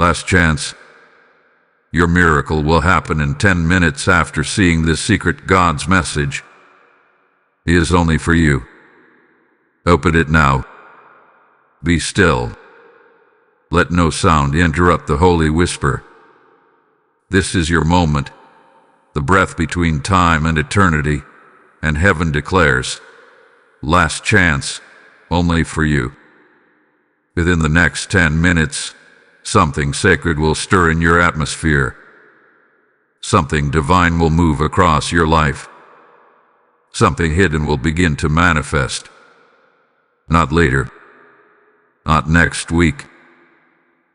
Last chance. Your miracle will happen in 10 minutes after seeing this secret God's message. It is only for you. Open it now. Be still. Let no sound interrupt the holy whisper. This is your moment, the breath between time and eternity, and heaven declares, last chance, only for you. Within the next 10 minutes, something sacred will stir in your atmosphere. Something divine will move across your life. Something hidden will begin to manifest. Not later. Not next week.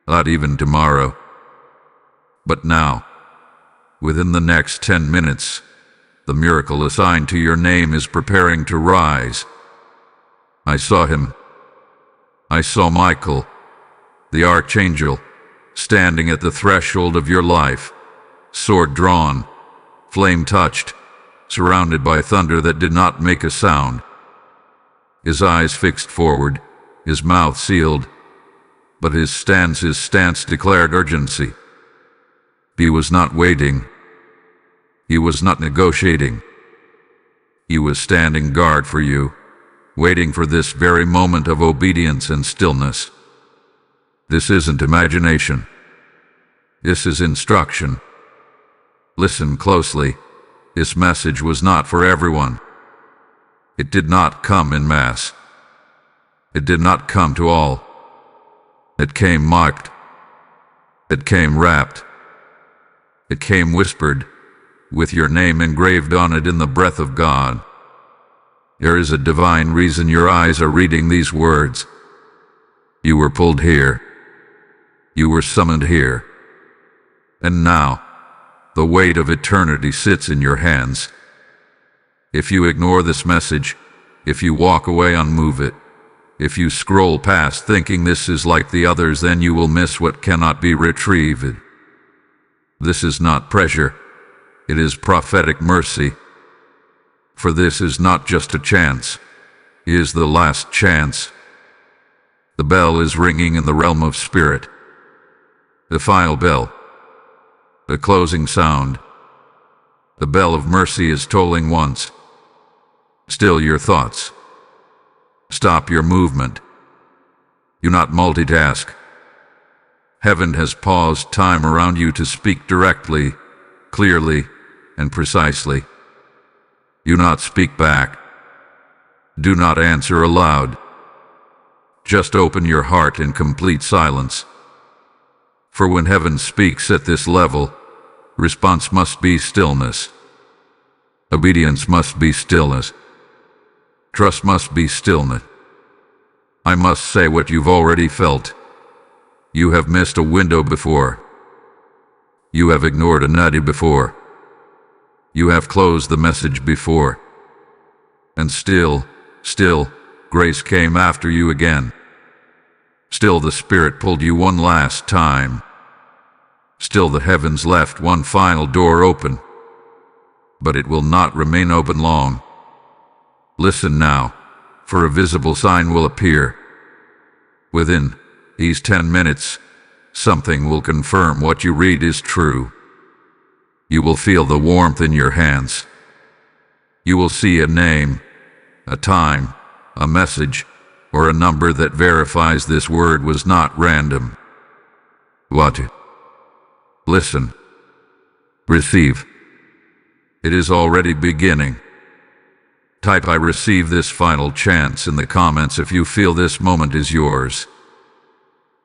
Not even tomorrow. But now, within the next 10 minutes, the miracle assigned to your name is preparing to rise. I saw him. I saw Michael, the archangel, standing at the threshold of your life, sword drawn, flame touched, surrounded by thunder that did not make a sound. His eyes fixed forward, his mouth sealed, but his stance declared urgency. He was not waiting. He was not negotiating. He was standing guard for you, waiting for this very moment of obedience and stillness. This isn't imagination. This is instruction. Listen closely. This message was not for everyone. It did not come in mass. It did not come to all. It came marked. It came wrapped. It came whispered, with your name engraved on it in the breath of God. There is a divine reason your eyes are reading these words. You were pulled here. You were summoned here. And now, the weight of eternity sits in your hands. If you ignore this message, if you walk away unmove it, if you scroll past thinking this is like the others, then you will miss what cannot be retrieved. This is not pressure. It is prophetic mercy. For this is not just a chance. It is the last chance. The bell is ringing in the realm of spirit. The final bell. The closing sound. The bell of mercy is tolling once. Still your thoughts. Stop your movement. Do not multitask. Heaven has paused time around you to speak directly, clearly, and precisely. Do not speak back. Do not answer aloud. Just open your heart in complete silence. For when heaven speaks at this level, response must be stillness. Obedience must be stillness. Trust must be stillness. I must say what you've already felt. You have missed a window before. You have ignored a nudge before. You have closed the message before. And still, grace came after you again. Still the Spirit pulled you one last time. Still the heavens left one final door open. But it will not remain open long. Listen now, for a visible sign will appear. Within these 10 minutes, something will confirm what you read is true. You will feel the warmth in your hands. You will see a name, a time, a message, or a number that verifies this word was not random. Watch it. Listen. Receive. It is already beginning. Type "I receive this final chance" in the comments if you feel this moment is yours.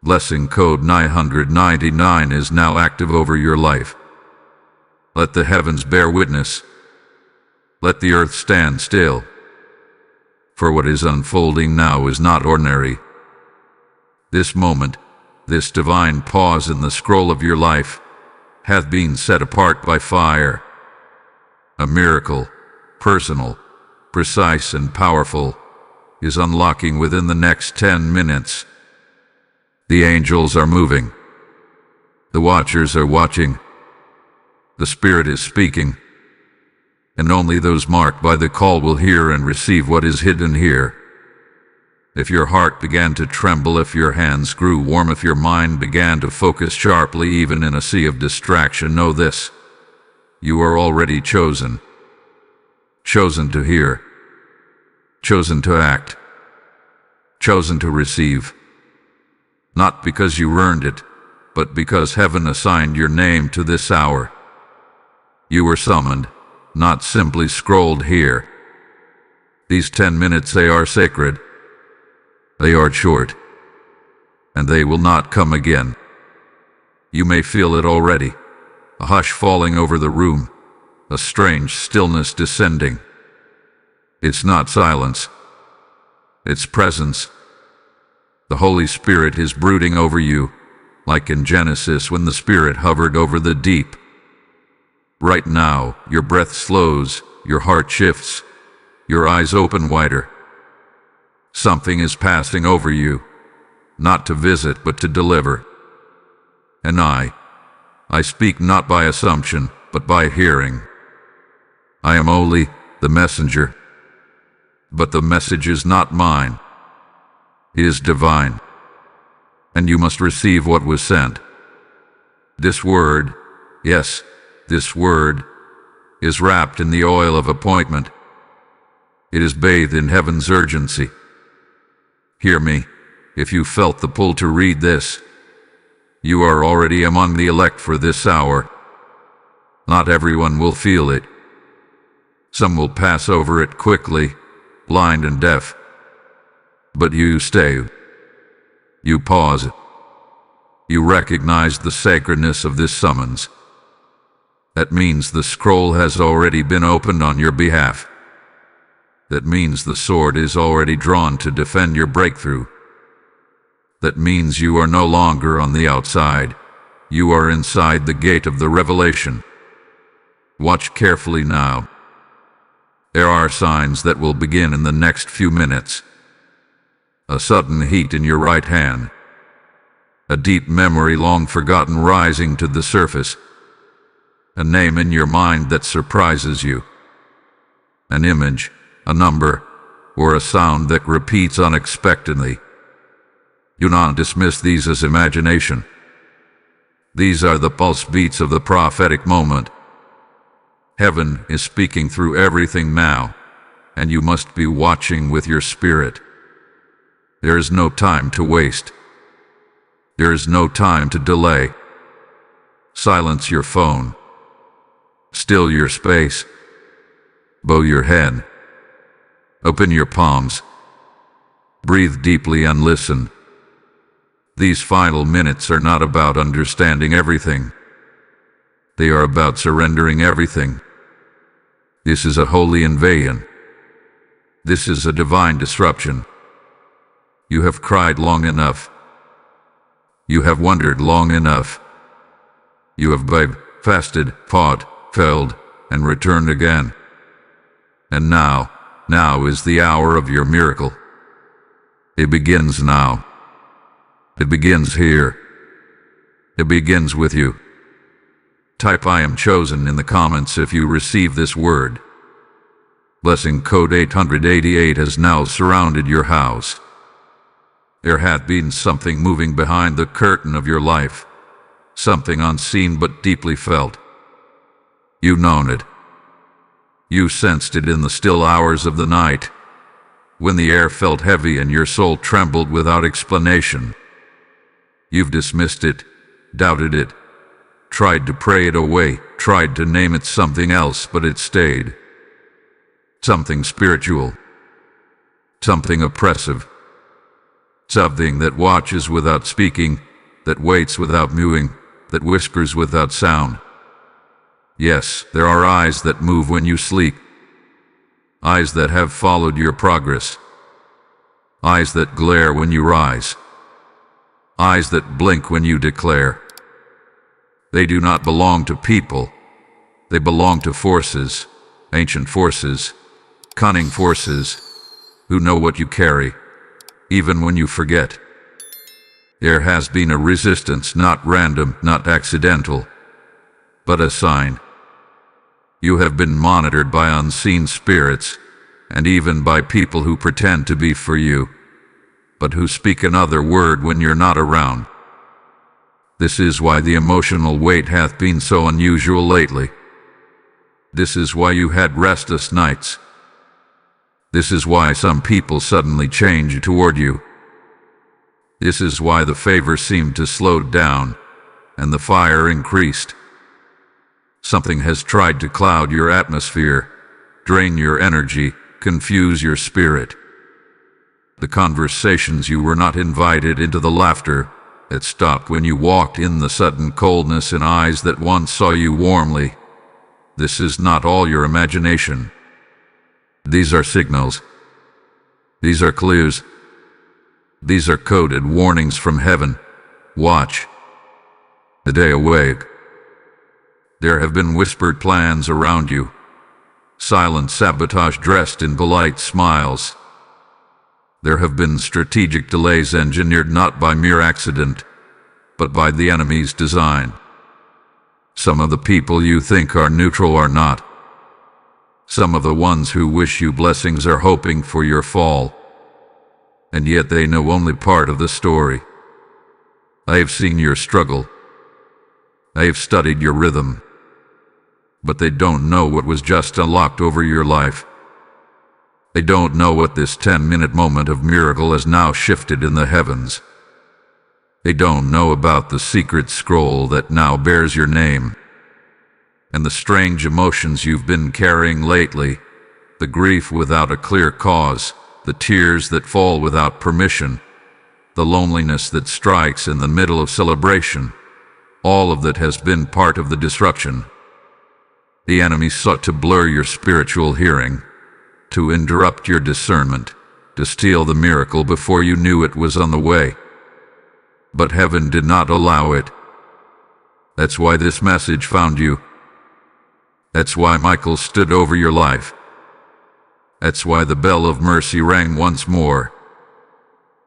Blessing code 999 is now active over your life. Let the heavens bear witness. Let the earth stand still. For what is unfolding now is not ordinary. This moment, this divine pause in the scroll of your life, hath been set apart by fire. A miracle, personal, precise and powerful, is unlocking within the next 10 minutes. The angels are moving. The watchers are watching. The Spirit is speaking. And only those marked by the call will hear and receive what is hidden here. If your heart began to tremble, if your hands grew warm, if your mind began to focus sharply even in a sea of distraction, know this: you are already chosen. Chosen to hear. Chosen to act. Chosen to receive. Not because you earned it, but because heaven assigned your name to this hour. You were summoned, not simply scrolled here. These 10 minutes, they are sacred. They are short, and they will not come again. You may feel it already, a hush falling over the room, a strange stillness descending. It's not silence. It's presence. The Holy Spirit is brooding over you, like in Genesis when the Spirit hovered over the deep. Right now, your breath slows, your heart shifts, your eyes open wider. Something is passing over you, not to visit but to deliver. And I speak not by assumption, but by hearing. I am only the messenger, but the message is not mine. It is divine, and you must receive what was sent. This word, yes, this word, is wrapped in the oil of appointment. It is bathed in heaven's urgency. Hear me, if you felt the pull to read this. You are already among the elect for this hour. Not everyone will feel it. Some will pass over it quickly, blind and deaf. But you stay. You pause. You recognize the sacredness of this summons. That means the scroll has already been opened on your behalf. That means the sword is already drawn to defend your breakthrough. That means you are no longer on the outside. You are inside the gate of the revelation. Watch carefully now. There are signs that will begin in the next few minutes. A sudden heat in your right hand. A deep memory long forgotten rising to the surface. A name in your mind that surprises you. An image, a number, or a sound that repeats unexpectedly. Do not dismiss these as imagination. These are the pulse beats of the prophetic moment. Heaven is speaking through everything now, and you must be watching with your spirit. There is no time to waste. There is no time to delay. Silence your phone. Still your space. Bow your head. Open your palms. Breathe deeply and listen. These final minutes are not about understanding everything. They are about surrendering everything. This is a holy invasion. This is a divine disruption. You have cried long enough. You have wondered long enough. You have begged, fasted, fought, failed, and returned again. And now is the hour of your miracle. It begins now. It begins here. It begins with you. Type "I am chosen" in the comments if you receive this word. Blessing code 888 has now surrounded your house. There had been something moving behind the curtain of your life, something unseen but deeply felt. You known it. You sensed it in the still hours of the night, when the air felt heavy and your soul trembled without explanation. You've dismissed it, doubted it, tried to pray it away, tried to name it something else, but it stayed. Something spiritual, something oppressive, something that watches without speaking, that waits without mewing, that whispers without sound. Yes, there are eyes that move when you sleep, eyes that have followed your progress, eyes that glare when you rise, eyes that blink when you declare. They do not belong to people. They belong to forces, ancient forces, cunning forces, who know what you carry, even when you forget. There has been a resistance, not random, not accidental, but a sign. You have been monitored by unseen spirits, and even by people who pretend to be for you. but who speak another word when you're not around. This is why the emotional weight hath been so unusual lately. This is why you had restless nights. This is why some people suddenly change toward you. This is why the favor seemed to slow down and the fire increased. Something has tried to cloud your atmosphere, drain your energy, confuse your spirit. The conversations you were not invited into, the laughter that stopped when you walked in, the sudden coldness in eyes that once saw you warmly. This is not all your imagination. These are signals. These are clues. These are coded warnings from heaven. Watch. The day awake. There have been whispered plans around you. Silent sabotage dressed in polite smiles. There have been strategic delays engineered not by mere accident, but by the enemy's design. Some of the people you think are neutral are not. Some of the ones who wish you blessings are hoping for your fall. And yet they know only part of the story. I have seen your struggle. I have studied your rhythm. But they don't know what was just unlocked over your life. They don't know what this 10-minute moment of miracle has now shifted in the heavens. They don't know about the secret scroll that now bears your name. And the strange emotions you've been carrying lately, the grief without a clear cause, the tears that fall without permission, the loneliness that strikes in the middle of celebration, all of that has been part of the disruption. The enemy sought to blur your spiritual hearing, to interrupt your discernment, to steal the miracle before you knew it was on the way. But heaven did not allow it. That's why this message found you. That's why Michael stood over your life. That's why the bell of mercy rang once more.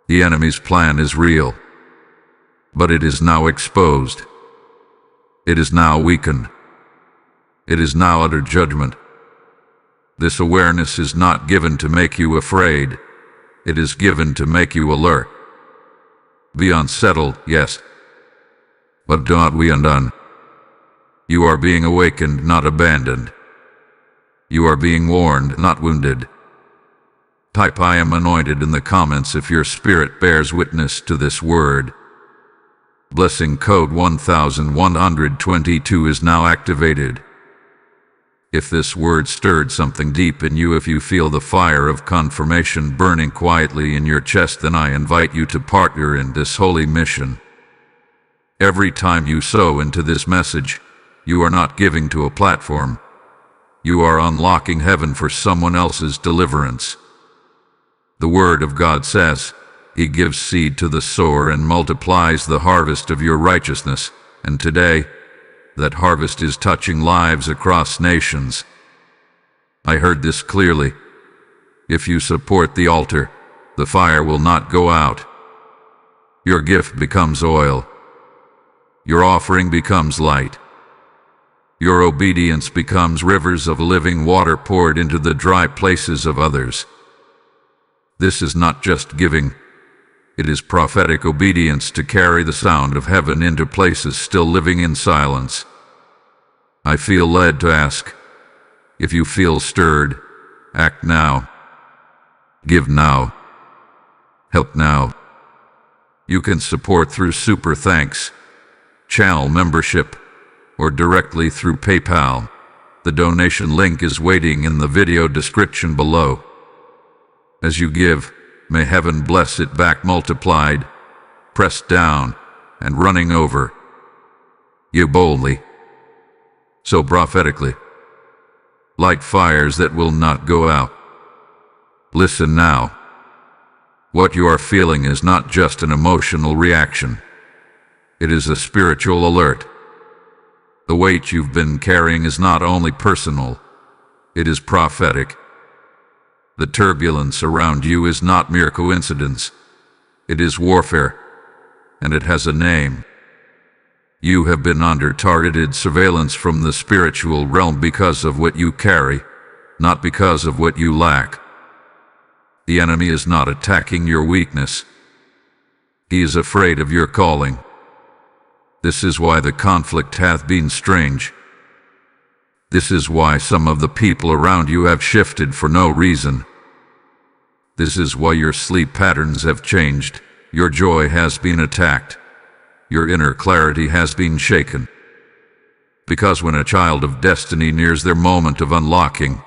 The enemy's plan is real, but it is now exposed. It is now weakened. It is now under judgment. This awareness is not given to make you afraid. It is given to make you alert. Be unsettled, yes, but do not be undone. You are being awakened, not abandoned. You are being warned, not wounded. Type "I am anointed" in the comments if your spirit bears witness to this word. Blessing code 1122 is now activated. If this word stirred something deep in you, if you feel the fire of confirmation burning quietly in your chest, then I invite you to partner in this holy mission. Every time you sow into this message, you are not giving to a platform. You are unlocking heaven for someone else's deliverance. The Word of God says, He gives seed to the sower and multiplies the harvest of your righteousness. And today, that harvest is touching lives across nations. I heard this clearly. If you support the altar, the fire will not go out. Your gift becomes oil. Your offering becomes light. Your obedience becomes rivers of living water poured into the dry places of others. This is not just giving. It is prophetic obedience to carry the sound of heaven into places still living in silence. I feel led to ask, if you feel stirred, act now. Give now. Help now. You can support through Super Thanks, channel membership, or directly through PayPal. The donation link is waiting in the video description below. As you give, may heaven bless it back multiplied, pressed down, and running over you boldly, so prophetically, like fires that will not go out. Listen now. What you are feeling is not just an emotional reaction. It is a spiritual alert. The weight you've been carrying is not only personal, it is prophetic. The turbulence around you is not mere coincidence. It is warfare, and it has a name. You have been under targeted surveillance from the spiritual realm because of what you carry, not because of what you lack. The enemy is not attacking your weakness, He is afraid of your calling. This is why the conflict hath been strange. This is why some of the people around you have shifted for no reason. This is why your sleep patterns have changed. Your joy has been attacked. Your inner clarity has been shaken. Because when a child of destiny nears their moment of unlocking,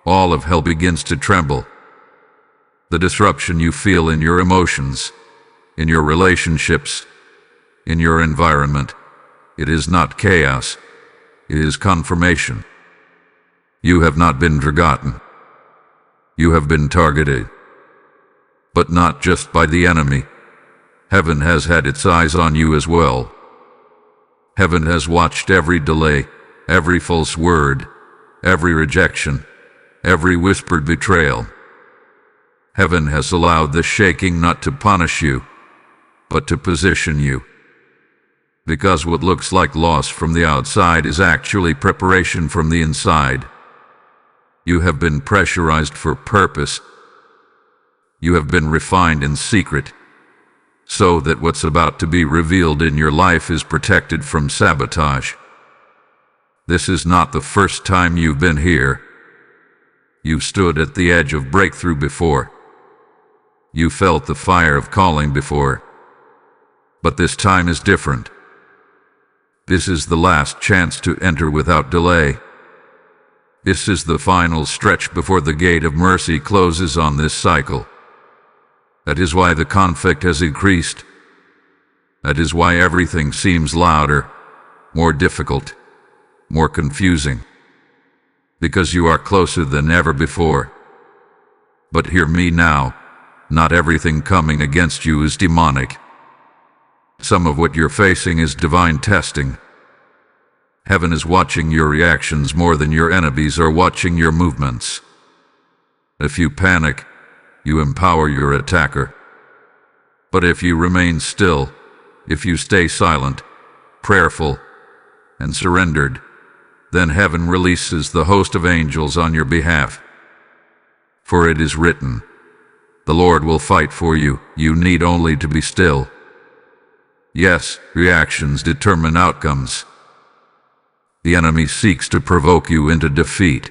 all of hell begins to tremble. The disruption you feel in your emotions, in your relationships, in your environment, it is not chaos, it is confirmation. You have not been forgotten. You have been targeted. But not just by the enemy. Heaven has had its eyes on you as well. Heaven has watched every delay, every false word, every rejection, every whispered betrayal. Heaven has allowed the shaking not to punish you, but to position you. Because what looks like loss from the outside is actually preparation from the inside. You have been pressurized for purpose. You have been refined in secret, so that what's about to be revealed in your life is protected from sabotage. This is not the first time you've been here. You stood at the edge of breakthrough before. You felt the fire of calling before. But this time is different. This is the last chance to enter without delay. This is the final stretch before the gate of mercy closes on this cycle. That is why the conflict has increased. That is why everything seems louder, more difficult, more confusing. Because you are closer than ever before. But hear me now, not everything coming against you is demonic. Some of what you're facing is divine testing. Heaven is watching your reactions more than your enemies are watching your movements. If you panic, you empower your attacker. But if you remain still, if you stay silent, prayerful, and surrendered, then heaven releases the host of angels on your behalf. For it is written, "The Lord will fight for you, you need only to be still." Yes, reactions determine outcomes. The enemy seeks to provoke you into defeat.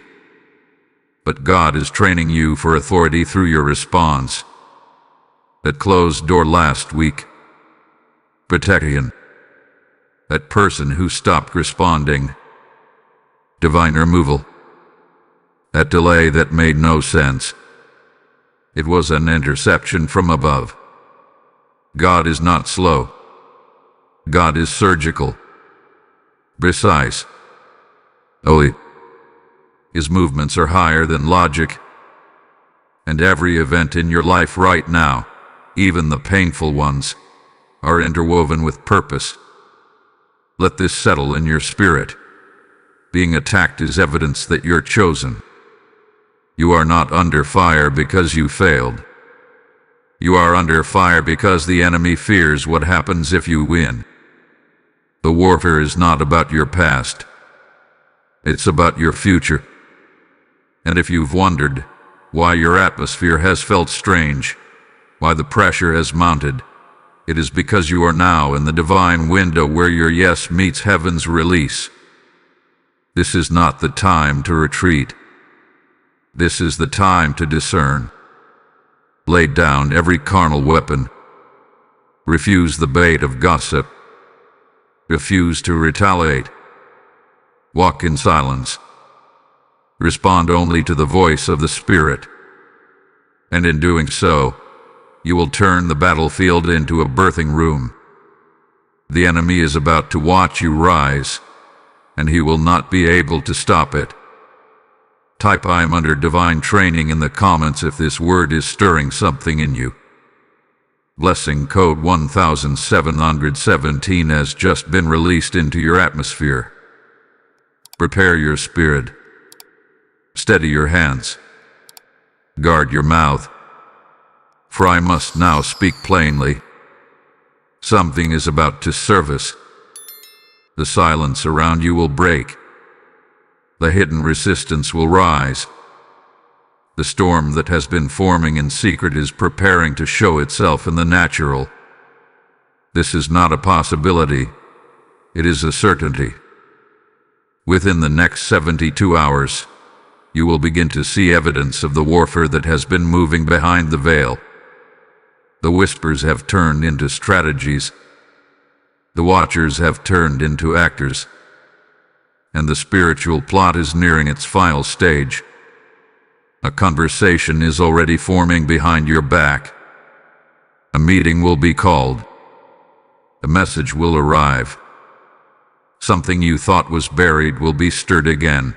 But God is training you for authority through your response. That closed door last week. Protection. That person who stopped responding. Divine removal. That delay that made no sense. It was an interception from above. God is not slow. God is surgical. Precise. Holy. His movements are higher than logic. And every event in your life right now, even the painful ones, are interwoven with purpose. Let this settle in your spirit. Being attacked is evidence that you're chosen. You are not under fire because you failed. You are under fire because the enemy fears what happens if you win. The warfare is not about your past. It's about your future. And if you've wondered why your atmosphere has felt strange, why the pressure has mounted, it is because you are now in the divine window where your yes meets heaven's release. This is not the time to retreat. This is the time to discern. Lay down every carnal weapon. Refuse the bait of gossip. Refuse to retaliate. Walk in silence. Respond only to the voice of the Spirit. And in doing so, you will turn the battlefield into a birthing room. The enemy is about to watch you rise, and he will not be able to stop it. Type "I'm under divine training" in the comments if this word is stirring something in you. Blessing code 1717 has just been released into your atmosphere. Prepare your spirit. Steady your hands. Guard your mouth. For I must now speak plainly. Something is about to surface. The silence around you will break. The hidden resistance will rise. The storm that has been forming in secret is preparing to show itself in the natural. This is not a possibility. It is a certainty. Within the next 72 hours, you will begin to see evidence of the warfare that has been moving behind the veil. The whispers have turned into strategies. The watchers have turned into actors. And the spiritual plot is nearing its final stage. A conversation is already forming behind your back. A meeting will be called. A message will arrive. Something you thought was buried will be stirred again,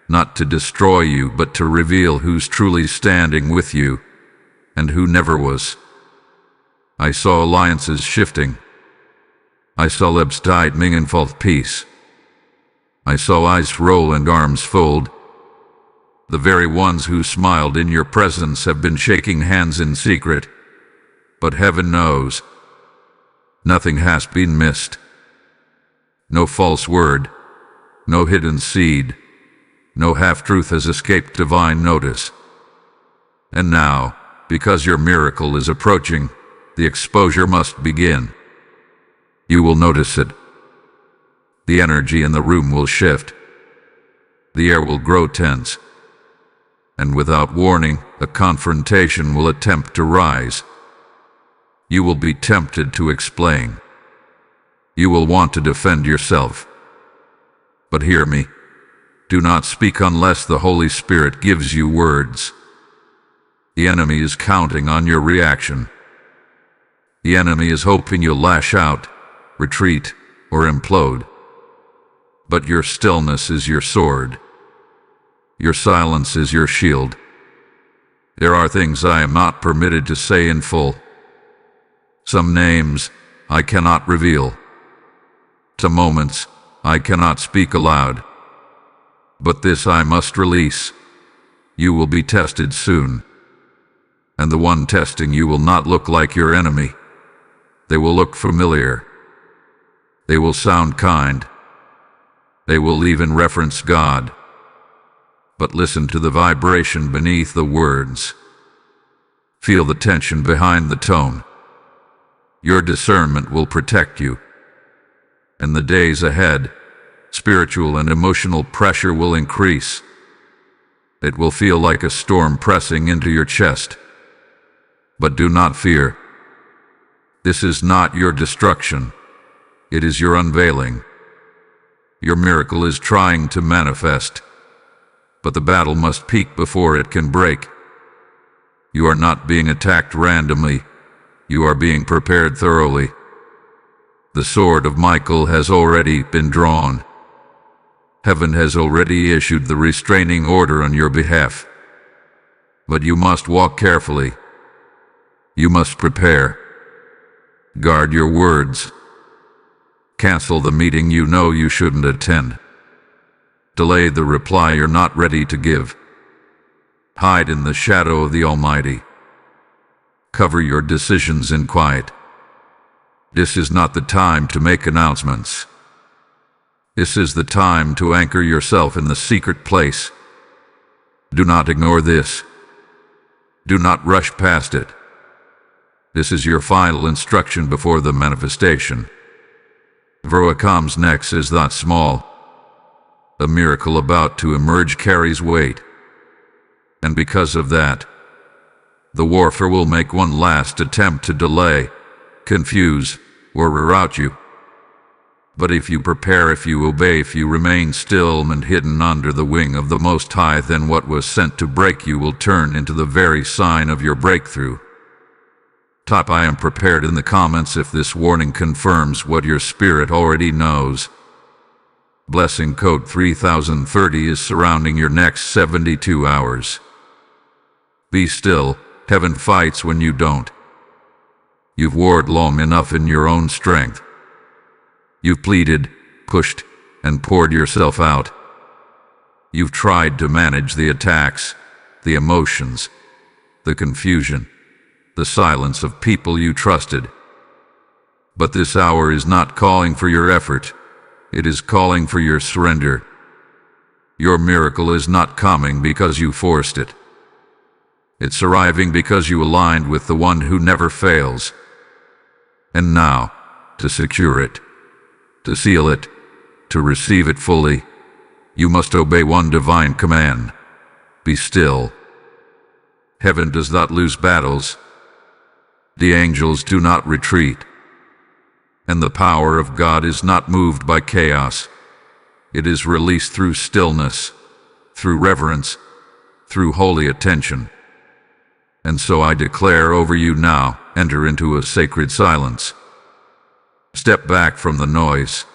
not to destroy you, but to reveal who's truly standing with you and who never was. I saw alliances shifting. I saw lips tightening in false peace. I saw eyes roll and arms fold. The very ones who smiled in your presence have been shaking hands in secret. But heaven knows, nothing has been missed. No false word, no hidden seed, no half-truth has escaped divine notice. And now, because your miracle is approaching, the exposure must begin. You will notice it. The energy in the room will shift. The air will grow tense. And without warning, a confrontation will attempt to rise. You will be tempted to explain. You will want to defend yourself. But hear me. Do not speak unless the Holy Spirit gives you words. The enemy is counting on your reaction. The enemy is hoping you'll lash out, retreat, or implode. But your stillness is your sword. Your silence is your shield. There are things I am not permitted to say in full. Some names I cannot reveal. Some moments I cannot speak aloud. But this I must release. You will be tested soon. And the one testing you will not look like your enemy. They will look familiar. They will sound kind. They will even reference God. But listen to the vibration beneath the words. Feel the tension behind the tone. Your discernment will protect you. In the days ahead, spiritual and emotional pressure will increase. It will feel like a storm pressing into your chest. But do not fear. This is not your destruction. It is your unveiling. Your miracle is trying to manifest, but the battle must peak before it can break. You are not being attacked randomly. You are being prepared thoroughly. The sword of Michael has already been drawn. Heaven has already issued the restraining order on your behalf. But you must walk carefully. You must prepare. Guard your words. Cancel the meeting you know you shouldn't attend. Delay the reply you're not ready to give. Hide in the shadow of the Almighty. Cover your decisions in quiet. This is not the time to make announcements. This is the time to anchor yourself in the secret place. Do not ignore this. Do not rush past it. This is your final instruction before the manifestation. What comes next is not small. The miracle about to emerge carries weight. And because of that, the warfare will make one last attempt to delay, confuse, or reroute you. But if you prepare, if you obey, if you remain still and hidden under the wing of the Most High, then what was sent to break you will turn into the very sign of your breakthrough. Type I am prepared in the comments if this warning confirms what your spirit already knows. Blessing code 3030 is surrounding your next 72 hours. Be still. Heaven fights when you don't. You've warred long enough in your own strength. You've pleaded, pushed, and poured yourself out. You've tried to manage the attacks, the emotions, the confusion, the silence of people you trusted. But this hour is not calling for your effort. It is calling for your surrender. Your miracle is not coming because you forced it. It's arriving because you aligned with the one who never fails. And now, to secure it, to seal it, to receive it fully, you must obey one divine command: be still. Heaven does not lose battles. The angels do not retreat. And the power of God is not moved by chaos. It is released through stillness, through reverence, through holy attention. And so I declare over you now, enter into a sacred silence. Step back from the noise.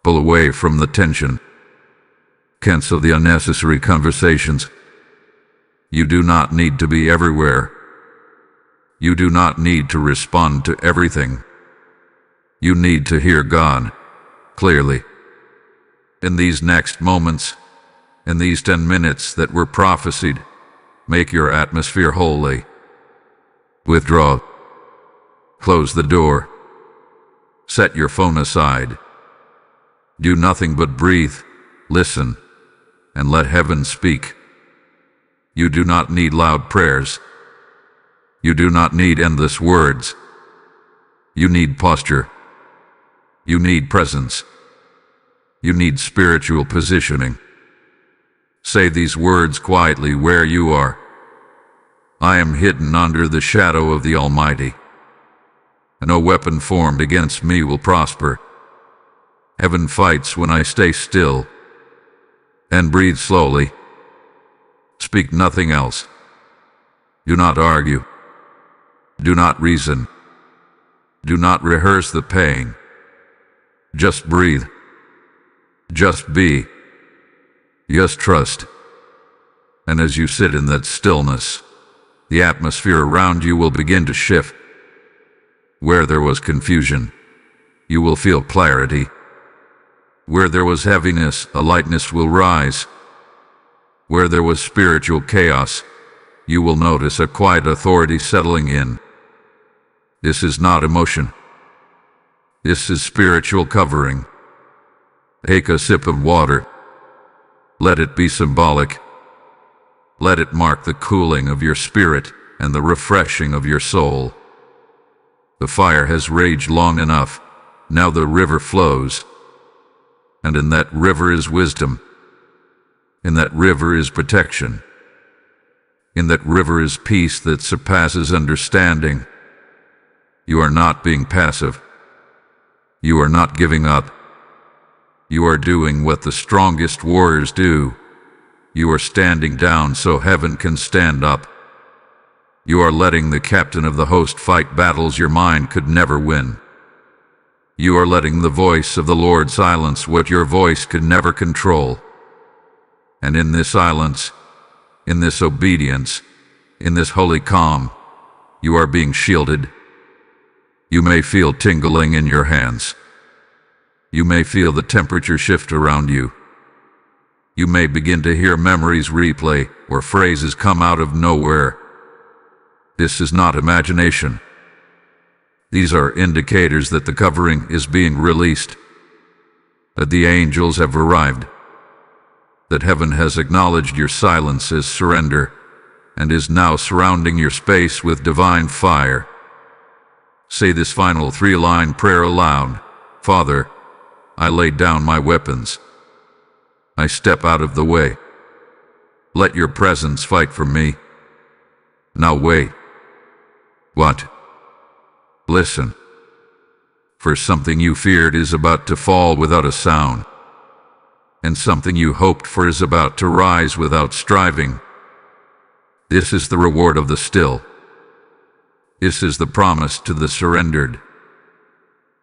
Pull away from the tension. Cancel the unnecessary conversations. You do not need to be everywhere. You do not need to respond to everything. You need to hear God clearly. In these next moments, in these 10 minutes that were prophesied, make your atmosphere holy. Withdraw. Close the door. Set your phone aside. Do nothing but breathe, listen, and let heaven speak. You do not need loud prayers. You do not need endless words. You need posture. You need presence. You need spiritual positioning. Say these words quietly where you are. I am hidden under the shadow of the Almighty, and no weapon formed against me will prosper. Heaven fights when I stay still. And breathe slowly. Speak nothing else. Do not argue. Do not reason. Do not rehearse the pain. Just breathe. Just be. Just trust. And as you sit in that stillness, the atmosphere around you will begin to shift. Where there was confusion, you will feel clarity. Where there was heaviness, a lightness will rise. Where there was spiritual chaos, you will notice a quiet authority settling in. This is not emotion. This is spiritual covering. Take a sip of water. Let it be symbolic. Let it mark the cooling of your spirit and the refreshing of your soul. The fire has raged long enough. Now the river flows. And in that river is wisdom. In that river is protection. In that river is peace that surpasses understanding. You are not being passive. You are not giving up. You are doing what the strongest warriors do. You are standing down so heaven can stand up. You are letting the captain of the host fight battles your mind could never win. You are letting the voice of the Lord silence what your voice could never control. And in this silence, in this obedience, in this holy calm, you are being shielded. You may feel tingling in your hands. You may feel the temperature shift around you. You may begin to hear memories replay or phrases come out of nowhere. This is not imagination. These are indicators that the covering is being released, that the angels have arrived, that heaven has acknowledged your silence as surrender and is now surrounding your space with divine fire. Say this final 3-line prayer aloud. Father, I lay down my weapons. I step out of the way. Let your presence fight for me. Now wait. What? Listen. For something you feared is about to fall without a sound, and something you hoped for is about to rise without striving. This is the reward of the still. This is the promise to the surrendered.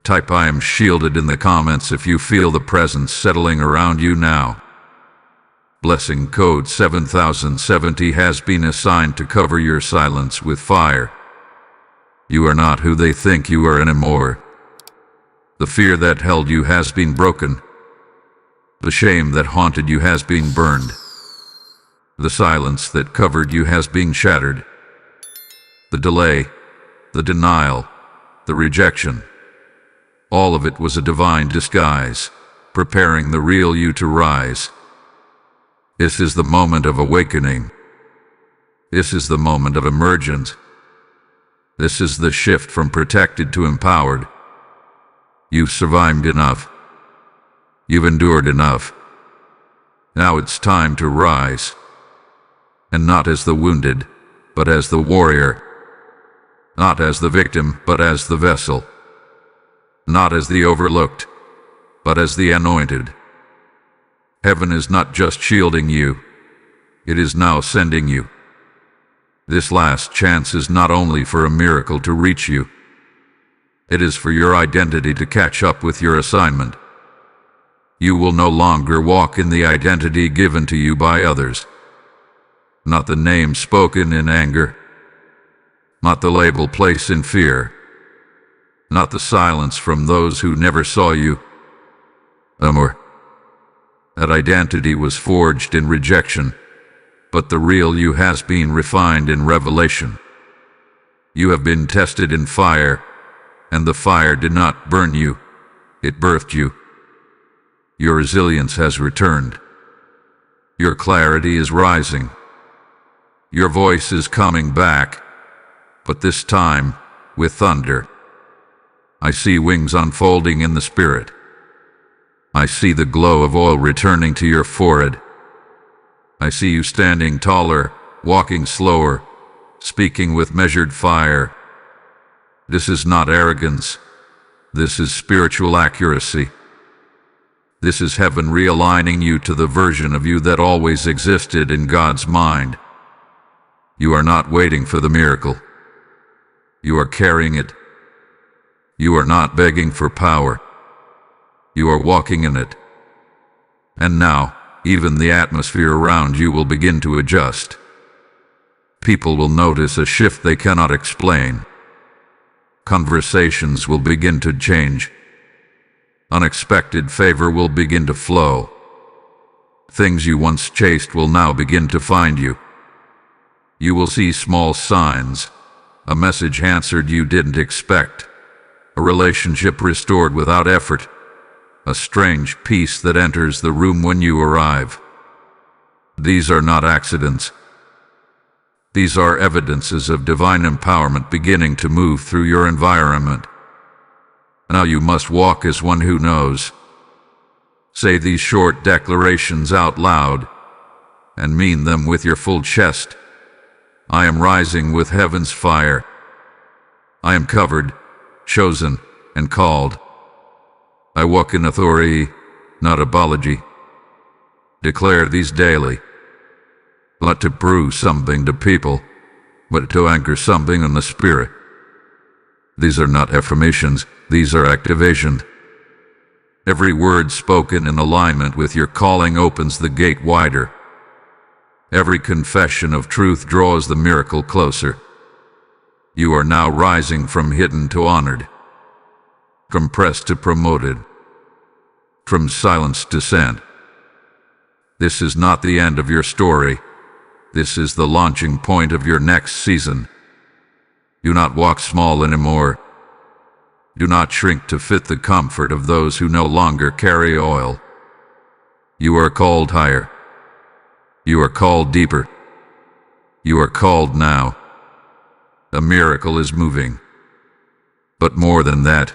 Type I am shielded in the comments if you feel the presence settling around you now. Blessing code 7070 has been assigned to cover your silence with fire. You are not who they think you are anymore. The fear that held you has been broken. The shame that haunted you has been burned. The silence that covered you has been shattered. The delay, the denial, the rejection, all of it was a divine disguise, preparing the real you to rise. This is the moment of awakening. This is the moment of emergence. This is the shift from protected to empowered. You've survived enough. You've endured enough. Now it's time to rise. And not as the wounded, but as the warrior. Not as the victim, but as the vessel. Not as the overlooked, but as the anointed. Heaven is not just shielding you, it is now sending you. This last chance is not only for a miracle to reach you, it is for your identity to catch up with your assignment. You will no longer walk in the identity given to you by others. Not the name spoken in anger. Not the label placed in fear. Not the silence from those who never saw you. Amor. That identity was forged in rejection, but the real you has been refined in revelation. You have been tested in fire, and the fire did not burn you, it birthed you. Your resilience has returned. Your clarity is rising. Your voice is coming back, but this time with thunder. I see wings unfolding in the spirit. I see the glow of oil returning to your forehead. I see you standing taller, walking slower, speaking with measured fire. This is not arrogance. This is spiritual accuracy. This is heaven realigning you to the version of you that always existed in God's mind. You are not waiting for the miracle. You are carrying it. You are not begging for power. You are walking in it. And now, even the atmosphere around you will begin to adjust. People will notice a shift they cannot explain. Conversations will begin to change. Unexpected favor will begin to flow. Things you once chased will now begin to find you. You will see small signs, a message answered you didn't expect, a relationship restored without effort, a strange peace that enters the room when you arrive. These are not accidents. These are evidences of divine empowerment beginning to move through your environment. Now you must walk as one who knows. Say these short declarations out loud and mean them with your full chest. I am rising with heaven's fire. I am covered, chosen, and called. I walk in authority, not apology. Declare these daily. Not to prove something to people, but to anchor something in the spirit. These are not affirmations, these are activation. Every word spoken in alignment with your calling opens the gate wider. Every confession of truth draws the miracle closer. You are now rising from hidden to honored, from pressed to promoted, from silence to sent. This is not the end of your story. This is the launching point of your next season. Do not walk small anymore. Do not shrink to fit the comfort of those who no longer carry oil. You are called higher. You are called deeper. You are called now. A miracle is moving. But more than that,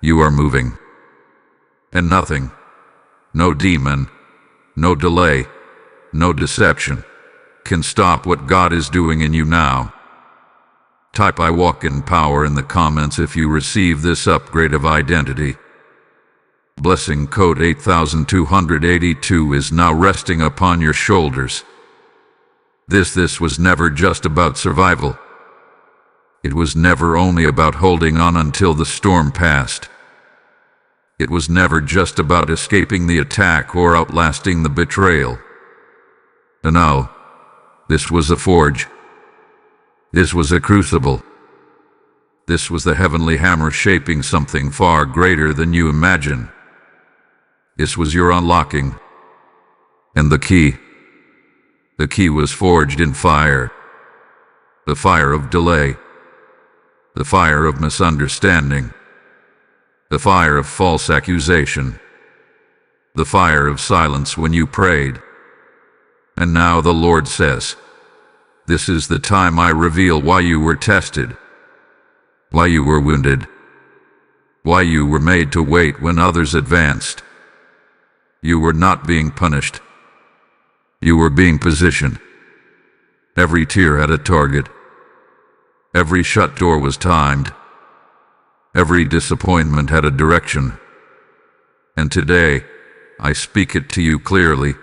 you are moving. And nothing, no demon, no delay, no deception, can stop what God is doing in you now. Type I walk in power in the comments if you receive this upgrade of identity. Blessing code 8282 is now resting upon your shoulders. This was never just about survival. It was never only about holding on until the storm passed. It was never just about escaping the attack or outlasting the betrayal. No, this was a forge. This was a crucible. This was the heavenly hammer shaping something far greater than you imagine. This was your unlocking. And the key was forged in fire. The fire of delay. The fire of misunderstanding. The fire of false accusation. The fire of silence when you prayed. And now the Lord says, this is the time I reveal why you were tested, why you were wounded, why you were made to wait when others advanced. You were not being punished. You were being positioned. Every tear had a target. Every shut door was timed. Every disappointment had a direction. And today, I speak it to you clearly.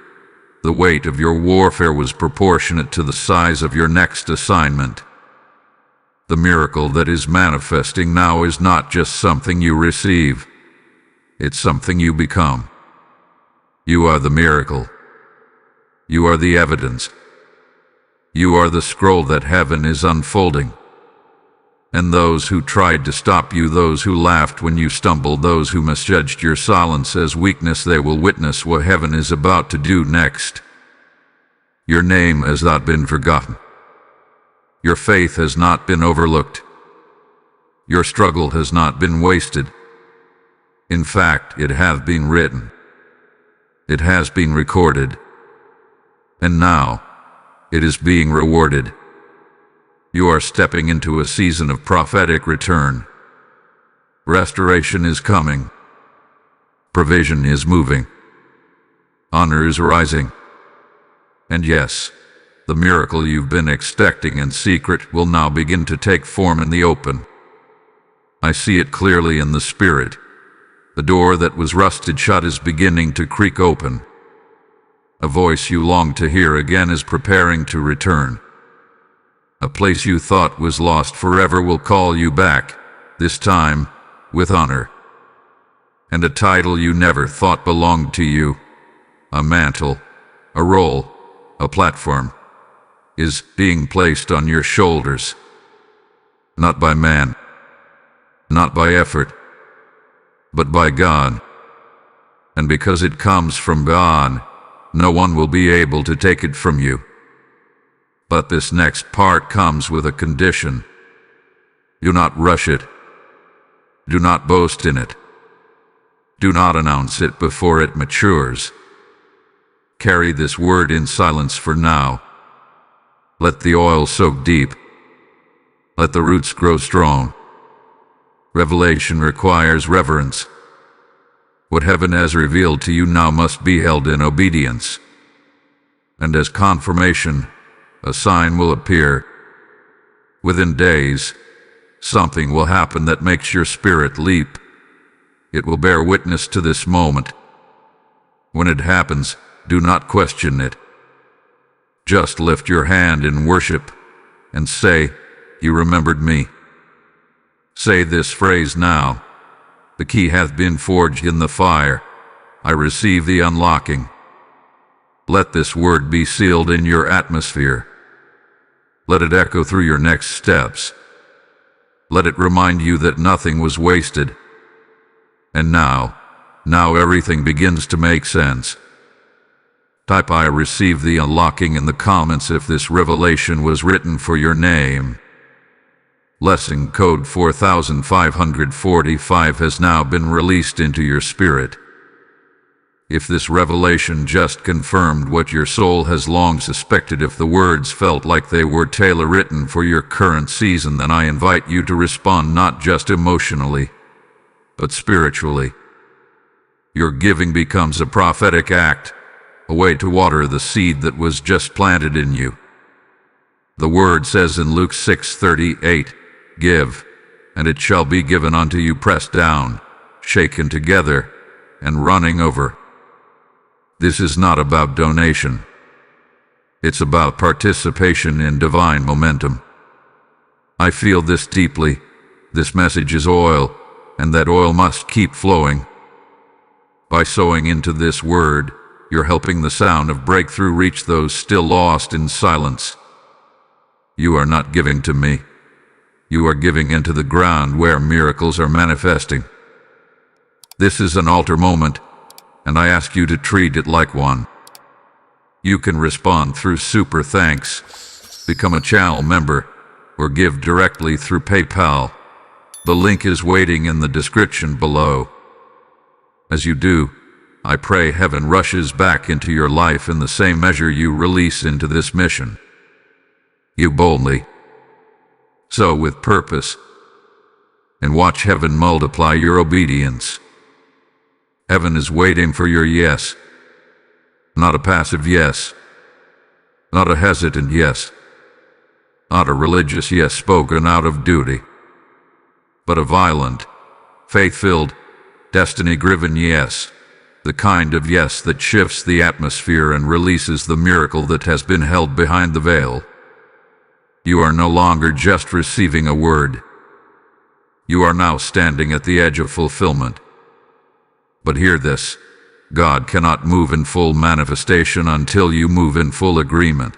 The weight of your warfare was proportionate to the size of your next assignment. The miracle that is manifesting now is not just something you receive. It's something you become. You are the miracle. You are the evidence. You are the scroll that heaven is unfolding. And those who tried to stop you, those who laughed when you stumbled, those who misjudged your silence as weakness, they will witness what heaven is about to do next. Your name has not been forgotten. Your faith has not been overlooked. Your struggle has not been wasted. In fact, it has been written. It has been recorded. And now, it is being rewarded. You are stepping into a season of prophetic return. Restoration is coming. Provision is moving. Honor is rising. And yes, the miracle you've been expecting in secret will now begin to take form in the open. I see it clearly in the spirit. The door that was rusted shut is beginning to creak open. A voice you longed to hear again is preparing to return. A place you thought was lost forever will call you back, this time with honor. And a title you never thought belonged to you, a mantle, a role, a platform, is being placed on your shoulders. Not by man, not by effort, but by God. And because it comes from God, no one will be able to take it from you. But this next part comes with a condition. Do not rush it. Do not boast in it. Do not announce it before it matures. Carry this word in silence for now. Let the oil soak deep. Let the roots grow strong. Revelation requires reverence. What heaven has revealed to you now must be held in obedience. And as confirmation, a sign will appear. Within days, something will happen that makes your spirit leap. It will bear witness to this moment. When it happens, do not question it. Just lift your hand in worship and say, "You remembered me." Say this phrase now. The key hath been forged in the fire. I receive the unlocking. Let this word be sealed in your atmosphere. Let it echo through your next steps. Let it remind you that nothing was wasted. And now everything begins to make sense. Type "I receive the unlocking" in the comments if this revelation was written for your name. Lesson code 4545 has now been released into your spirit. If this revelation just confirmed what your soul has long suspected, if the words felt like they were tailor-written for your current season, then I invite you to respond not just emotionally, but spiritually. Your giving becomes a prophetic act, a way to water the seed that was just planted in you. The word says in Luke 6:38, "Give, and it shall be given unto you, pressed down, shaken together, and running over." This is not about donation. It's about participation in divine momentum. I feel this deeply. This message is oil, and that oil must keep flowing. By sowing into this word, you're helping the sound of breakthrough reach those still lost in silence. You are not giving to me. You are giving into the ground where miracles are manifesting. This is an altar moment, and I ask you to treat it like one. You can respond through super thanks, become a channel member, or give directly through PayPal. The link is waiting in the description below. As you do, I pray heaven rushes back into your life in the same measure you release into this mission. You boldly. So with purpose. and watch heaven multiply your obedience. Heaven is waiting for your yes. Not a passive yes. Not a hesitant yes. Not a religious yes spoken out of duty. But a violent, faith-filled, destiny-driven yes. The kind of yes that shifts the atmosphere and releases the miracle that has been held behind the veil. You are no longer just receiving a word. You are now standing at the edge of fulfillment. But hear this, God cannot move in full manifestation until you move in full agreement.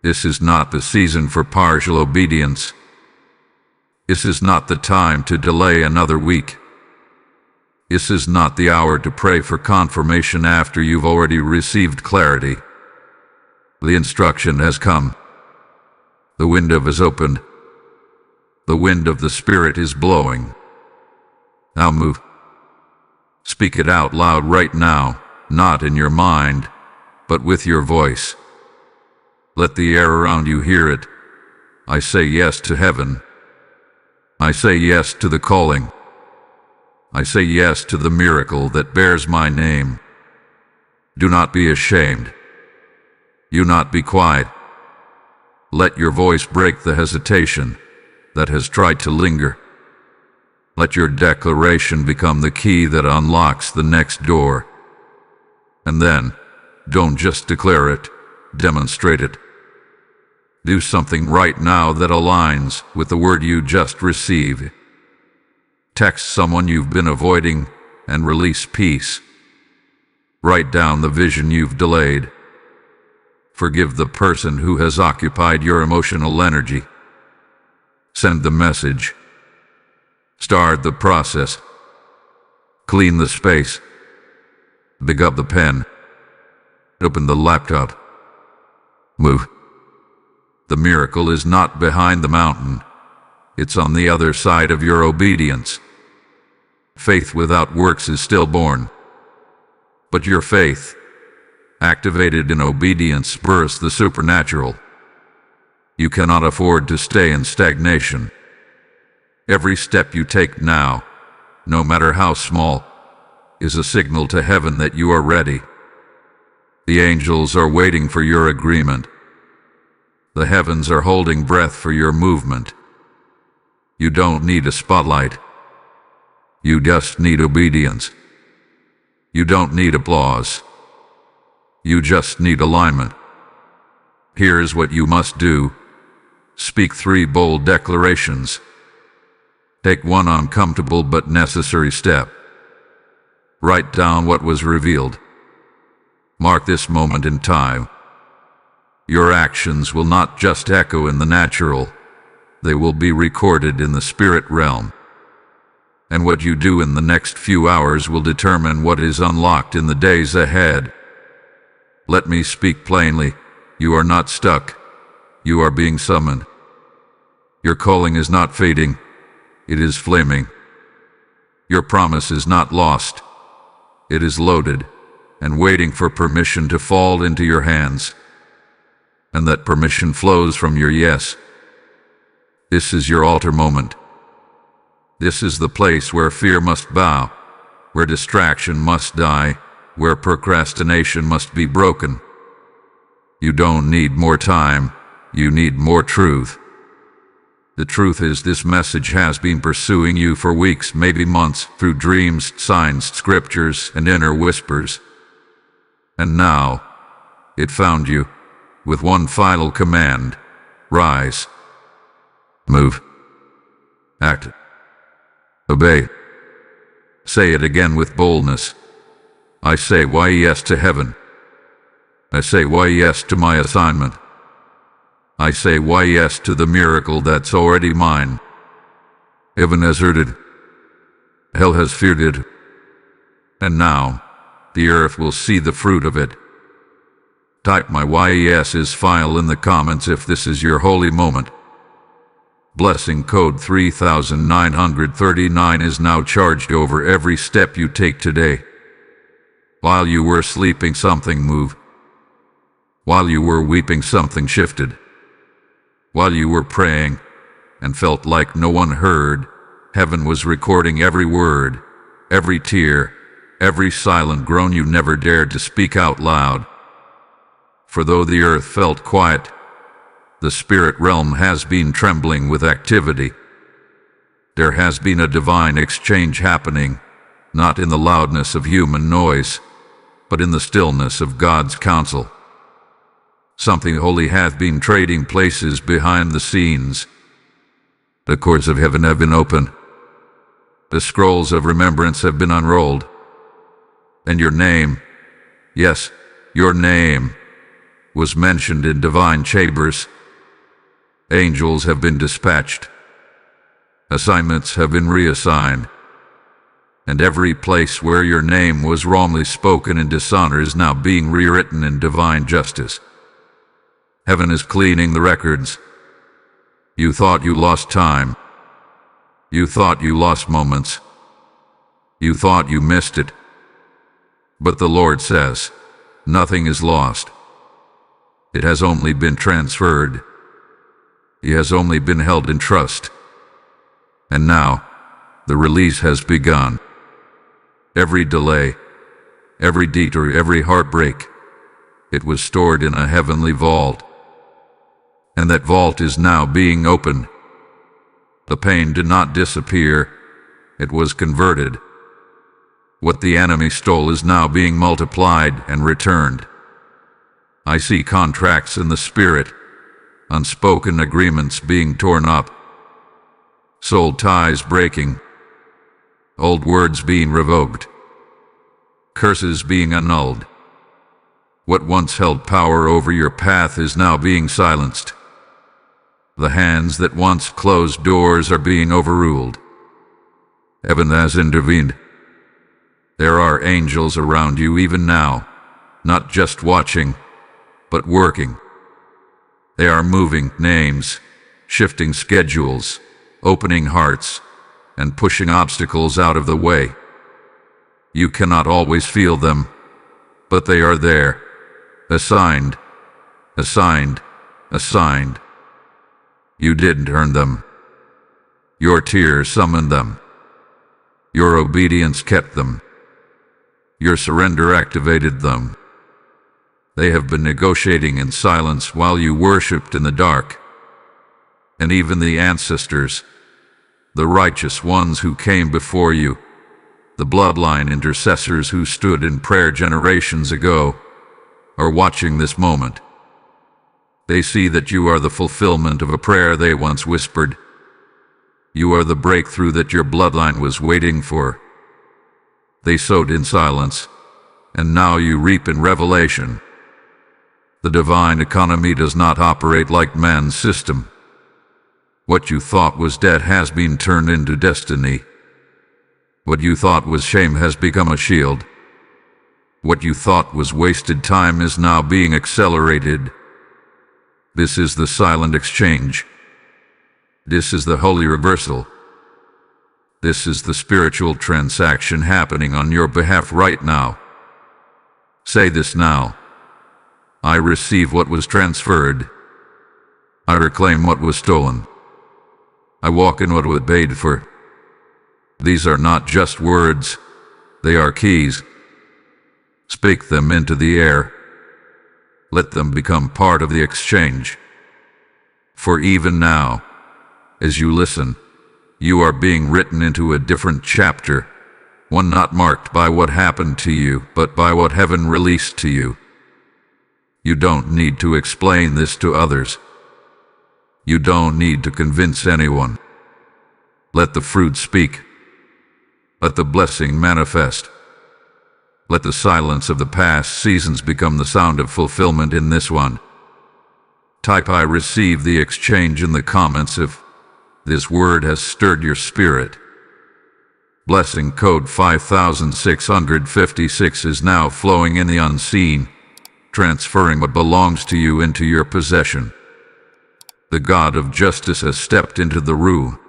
This is not the season for partial obedience. This is not the time to delay another week. This is not the hour to pray for confirmation after you've already received clarity. The instruction has come. The window is opened. The wind of the Spirit is blowing. Now move. Speak it out loud right now, not in your mind, but with your voice. Let the air around you hear it. I say yes to heaven. I say yes to the calling. I say yes to the miracle that bears my name. Do not be ashamed. Do not be quiet. Let your voice break the hesitation that has tried to linger. Let your declaration become the key that unlocks the next door. And then, don't just declare it, demonstrate it. Do something right now that aligns with the word you just received. Text someone you've been avoiding and release peace. Write down the vision you've delayed. Forgive the person who has occupied your emotional energy. Send the message. Start the process. Clean the space. Pick up the pen. Open the laptop. Move. The miracle is not behind the mountain. It's on the other side of your obedience. Faith without works is stillborn. But your faith, activated in obedience, births the supernatural. You cannot afford to stay in stagnation. Every step you take now, no matter how small, is a signal to heaven that you are ready. The angels are waiting for your agreement. The heavens are holding breath for your movement. You don't need a spotlight. You just need obedience. You don't need applause. You just need alignment. Here's what you must do. Speak 3 bold declarations. Take 1 uncomfortable but necessary step. Write down what was revealed. Mark this moment in time. Your actions will not just echo in the natural, they will be recorded in the spirit realm. And what you do in the next few hours will determine what is unlocked in the days ahead. Let me speak plainly. You are not stuck. You are being summoned. Your calling is not fading. It is flaming. Your promise is not lost. It is loaded and waiting for permission to fall into your hands. And that permission flows from your yes. This is your altar moment. This is the place where fear must bow, where distraction must die, where procrastination must be broken. You don't need more time, you need more truth. The truth is, this message has been pursuing you for weeks, maybe months, through dreams, signs, scriptures, and inner whispers. And now, it found you, with one final command: rise. Move. Act. Obey. Say it again with boldness. I say why yes to heaven. I say why yes to my assignment. I say why yes to the miracle that's already mine. Heaven has heard it. Hell has feared it. And now, the earth will see the fruit of it. Type my why yeses file in the comments if this is your holy moment. Blessing code 3939 is now charged over every step you take today. While you were sleeping, something moved. While you were weeping, something shifted. While you were praying and felt like no one heard, Heaven was recording every word, every tear, every silent groan you never dared to speak out loud. For though the earth felt quiet, the spirit realm has been trembling with activity. There has been a divine exchange happening, not in the loudness of human noise, but in the stillness of God's counsel. Something holy hath been trading places behind the scenes. The courts of heaven have been opened. The scrolls of remembrance have been unrolled. And your name, yes, your name, was mentioned in divine chambers. Angels have been dispatched. Assignments have been reassigned. And every place where your name was wrongly spoken in dishonor is now being rewritten in divine justice. Heaven is cleaning the records. You thought you lost time. You thought you lost moments. You thought you missed it. But the Lord says, nothing is lost. It has only been transferred. He has only been held in trust. And now, the release has begun. Every delay, every detour, every heartbreak, it was stored in a heavenly vault. And that vault is now being opened. The pain did not disappear, it was converted. What the enemy stole is now being multiplied and returned. I see contracts in the spirit, unspoken agreements being torn up, soul ties breaking, old words being revoked, curses being annulled. What once held power over your path is now being silenced. The hands that once closed doors are being overruled. Heaven has intervened. There are angels around you even now, not just watching, but working. They are moving names, shifting schedules, opening hearts, and pushing obstacles out of the way. You cannot always feel them, but they are there, assigned, assigned, assigned. You didn't earn them. Your tears summoned them. Your obedience kept them. Your surrender activated them. They have been negotiating in silence while you worshipped in the dark. And even the ancestors, the righteous ones who came before you, the bloodline intercessors who stood in prayer generations ago, are watching this moment. They see that you are the fulfillment of a prayer they once whispered. You are the breakthrough that your bloodline was waiting for. They sowed in silence, and now you reap in revelation. The divine economy does not operate like man's system. What you thought was dead has been turned into destiny. What you thought was shame has become a shield. What you thought was wasted time is now being accelerated. This is the silent exchange. This is the holy reversal. This is the spiritual transaction happening on your behalf right now. Say this now. I receive what was transferred. I reclaim what was stolen. I walk in what was paid for. These are not just words, they are keys. Speak them into the air. Let them become part of the exchange. For even now, as you listen, you are being written into a different chapter, one not marked by what happened to you, but by what heaven released to you. You don't need to explain this to others. You don't need to convince anyone. Let the fruit speak. Let the blessing manifest. Let the silence of the past seasons become the sound of fulfillment in this one. Type I receive the exchange in the comments if this word has stirred your spirit. Blessing code 5656 is now flowing in the unseen, transferring what belongs to you into your possession. The God of justice has stepped into the room,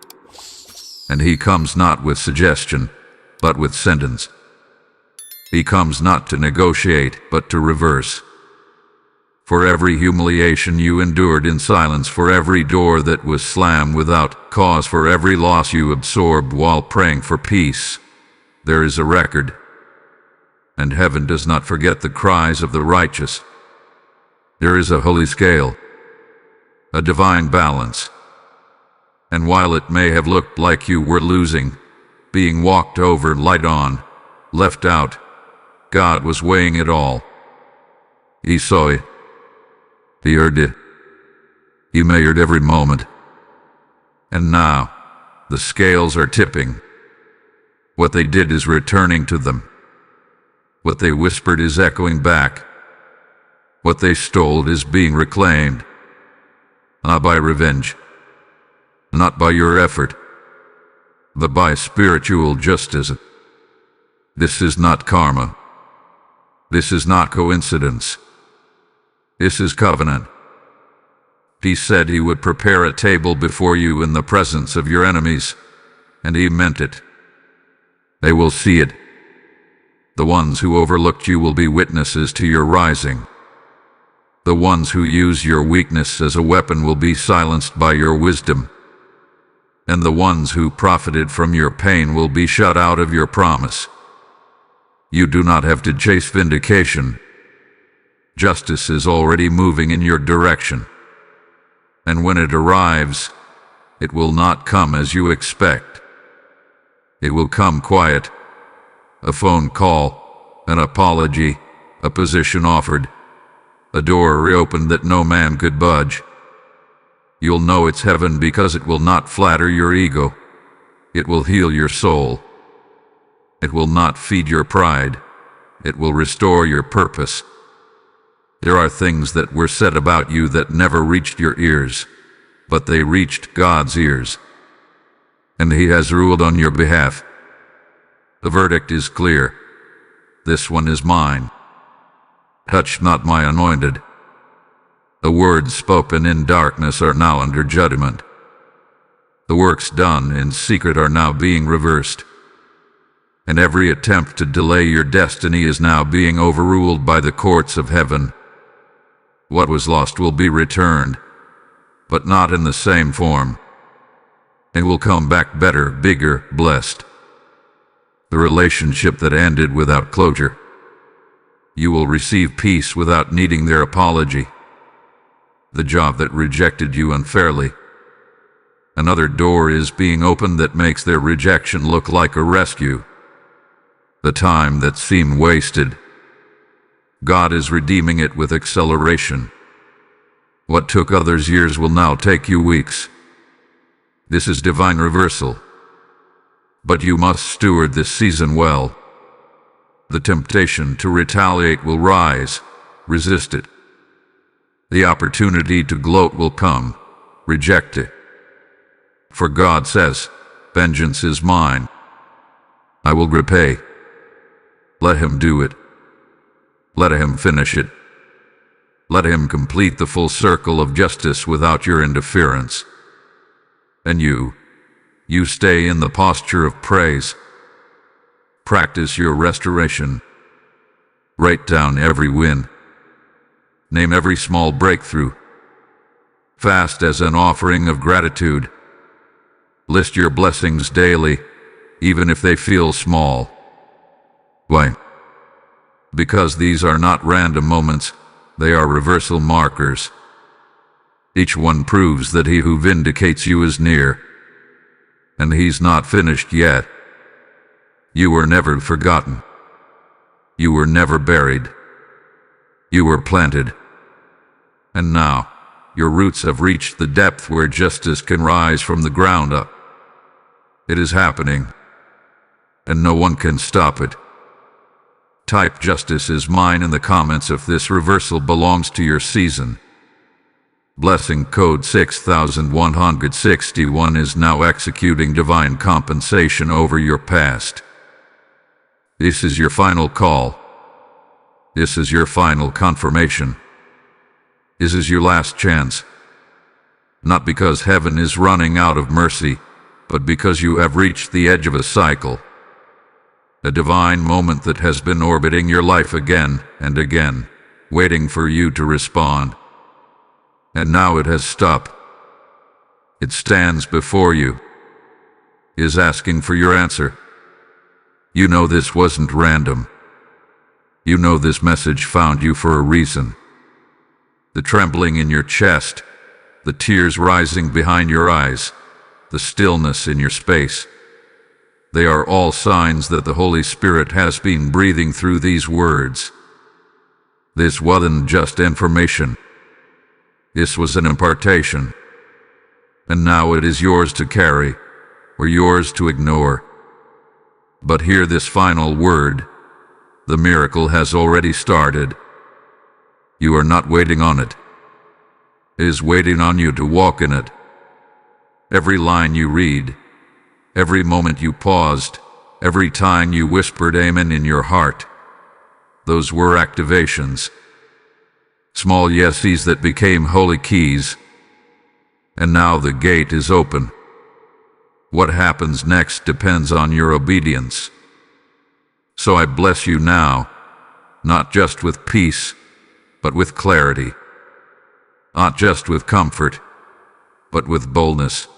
and he comes not with suggestion, but with sentence. He comes not to negotiate, but to reverse. for every humiliation you endured in silence, for every door that was slammed without cause, for every loss you absorbed while praying for peace. There is a record, and heaven does not forget the cries of the righteous. There is a holy scale, a divine balance, and while it may have looked like you were losing, being walked over, light on, left out, God was weighing it all. He saw it. He heard it. He measured every moment. And now, the scales are tipping. What they did is returning to them. What they whispered is echoing back. What they stole is being reclaimed. Not by revenge. Not by your effort. But by spiritual justice. This is not karma. This is not coincidence. This is covenant. He said he would prepare a table before you in the presence of your enemies, and he meant it. They will see it. The ones who overlooked you will be witnesses to your rising. The ones who use your weakness as a weapon will be silenced by your wisdom. And the ones who profited from your pain will be shut out of your promise. You do not have to chase vindication. Justice is already moving in your direction. And when it arrives, it will not come as you expect. It will come quiet. A phone call, an apology, a position offered, a door reopened that no man could budge. You'll know it's heaven because it will not flatter your ego. It will heal your soul. It will not feed your pride. It will restore your purpose. There are things that were said about you that never reached your ears, but they reached God's ears. And He has ruled on your behalf. The verdict is clear. This one is mine. Touch not my anointed. The words spoken in darkness are now under judgment. The works done in secret are now being reversed. And every attempt to delay your destiny is now being overruled by the courts of heaven. What was lost will be returned, but not in the same form. It will come back better, bigger, blessed. The relationship that ended without closure. You will receive peace without needing their apology. The job that rejected you unfairly. Another door is being opened that makes their rejection look like a rescue. The time that seemed wasted, God is redeeming it with acceleration. What took others years will now take you weeks. This is divine reversal. But you must steward this season well. The temptation to retaliate will rise. Resist it. The opportunity to gloat will come. Reject it. For God says, "Vengeance is mine. I will repay." Let Him do it. Let Him finish it. Let Him complete the full circle of justice without your interference. And you stay in the posture of praise. Practice your restoration. Write down every win. Name every small breakthrough. Fast as an offering of gratitude. List your blessings daily, even if they feel small. Why? Because these are not random moments, they are reversal markers. Each one proves that He who vindicates you is near. And He's not finished yet. You were never forgotten. You were never buried. You were planted. And now, your roots have reached the depth where justice can rise from the ground up. It is happening, and no one can stop it. Type "Justice is mine" in the comments if this reversal belongs to your season. Blessing code 6161 is now executing divine compensation over your past. This is your final call. This is your final confirmation. This is your last chance. Not because heaven is running out of mercy, but because you have reached the edge of a cycle. A divine moment that has been orbiting your life again and again. waiting for you to respond. And now it has stopped. It stands before you, is asking for your answer. You know this wasn't random. You know this message found you for a reason. The trembling in your chest, the tears rising behind your eyes, the stillness in your space, they are all signs that the Holy Spirit has been breathing through these words. This wasn't just information. This was an impartation. And now it is yours to carry, or yours to ignore. But hear this final word. The miracle has already started. You are not waiting on it. It is waiting on you to walk in it. Every line you read, every moment you paused, every time you whispered amen in your heart, those were activations. Small yeses that became holy keys. And now the gate is open. What happens next depends on your obedience. So I bless you now, not just with peace, but with clarity. Not just with comfort, but with boldness.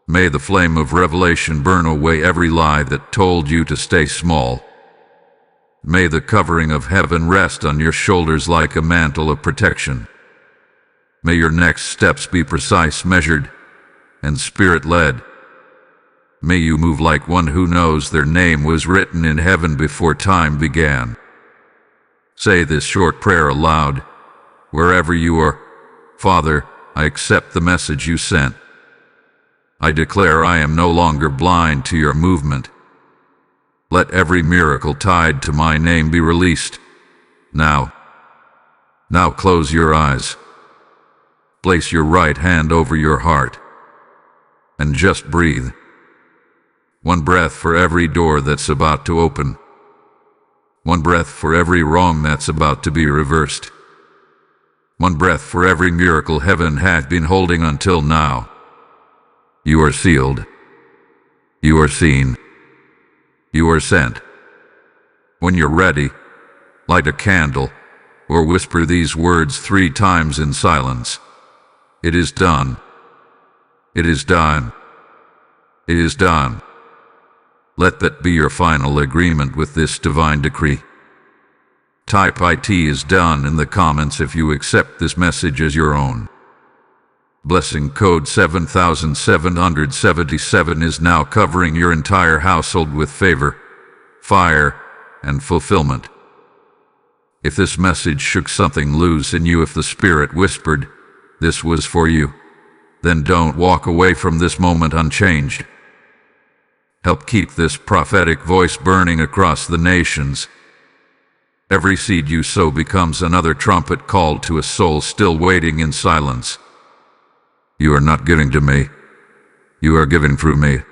May the flame of revelation burn away every lie that told you to stay small. May the covering of heaven rest on your shoulders like a mantle of protection. May your next steps be precise, measured, and spirit-led. May you move like one who knows their name was written in heaven before time began. Say this short prayer aloud, wherever you are. Father, I accept the message you sent. I declare I am no longer blind to your movement. Let every miracle tied to my name be released. Now close your eyes. Place your right hand over your heart. And just breathe. One breath for every door that's about to open. One breath for every wrong that's about to be reversed. One breath for every miracle heaven had been holding until now. You are sealed. You are seen. You are sent. When you're ready, light a candle or whisper these words 3 times in silence. It is done. It is done. It is done. Let that be your final agreement with this divine decree. Type "IT is done" in the comments if you accept this message as your own. Blessing code 7777 is now covering your entire household with favor, fire, and fulfillment. If this message shook something loose in you, if the Spirit whispered, "This was for you," then don't walk away from this moment unchanged. Help keep this prophetic voice burning across the nations. Every seed you sow becomes another trumpet call to a soul still waiting in silence. You are not giving to me. You are giving through me.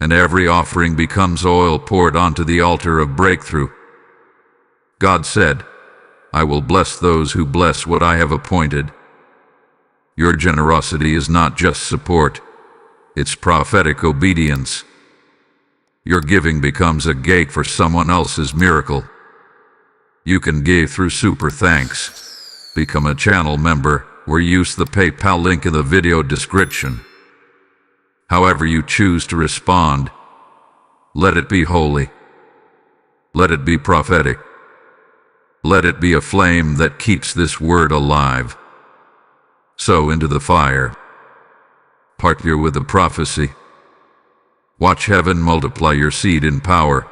And every offering becomes oil poured onto the altar of breakthrough. God said, "I will bless those who bless what I have appointed." Your generosity is not just support. It's prophetic obedience. Your giving becomes a gate for someone else's miracle. You can give through Super Thanks. Become a channel member or use the PayPal link in the video description. However you choose to respond, let it be holy. Let it be prophetic. Let it be a flame that keeps this word alive. Sow into the fire. Partner with the prophecy. Watch heaven multiply your seed in power.